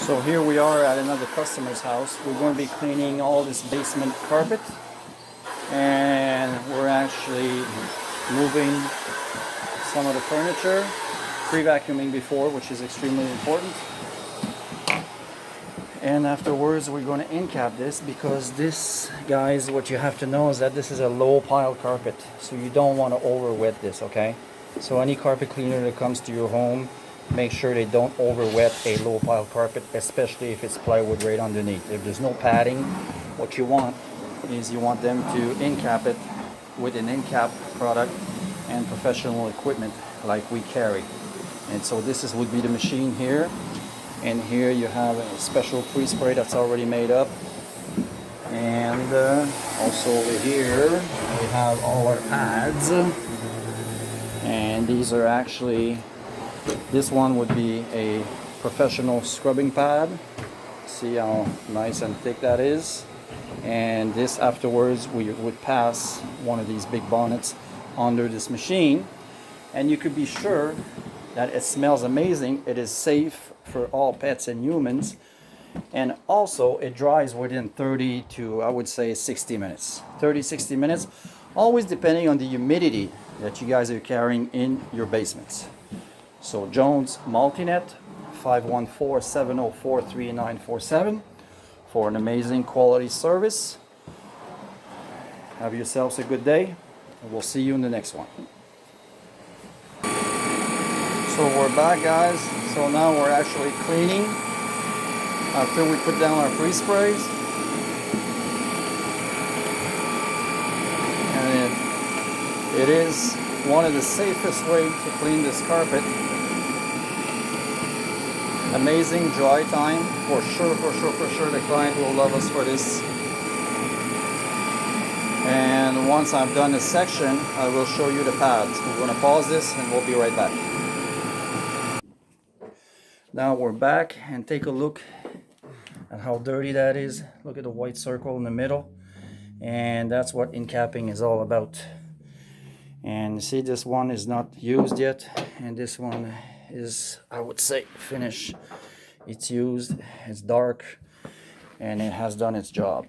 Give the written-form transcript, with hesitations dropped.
So here we are at another customer's house. We're going to be cleaning all this basement carpet, and we're actually moving some of the furniture, pre-vacuuming before, which is extremely important. And afterwards we're going to end-cap this, because this, guys, what you have to know is that this is a low pile carpet, so you don't want to over wet this, okay? So any carpet cleaner that comes to your home, make sure they don't over wet a low pile carpet, especially if it's plywood right underneath. If there's no padding, what you want is you want them to end-cap it with an end-cap product and professional equipment like we carry. And so this would be the machine here. And here you have a special pre-spray that's already made up. And also over here we have all our pads. And these are actually, this one would be a professional scrubbing pad. See how nice and thick that is. And this, afterwards, we would pass one of these big bonnets under this machine. And you could be sure that it smells amazing. It is safe for all pets and humans, and also it dries within 30 to, I would say, 60 minutes. 30-60 minutes, always depending on the humidity that you guys are carrying in your basements. So Jones Multinet, 514-704-3947 for an amazing quality service. Have yourselves a good day, and we'll see you in the next one. So we're back, guys. So now we're actually cleaning after we put down our pre-sprays. And it is one of the safest ways to clean this carpet. Amazing dry time. For sure, the client will love us for this. And once I've done this section, I will show you the pads. We're going to pause this and we'll be right back. Now we're back, and take a look at how dirty that is. Look at the white circle in the middle, and that's what end-capping is all about. And see, this one is not used yet, and this one is, I would say, finished. It's used, it's dark, and it has done its job.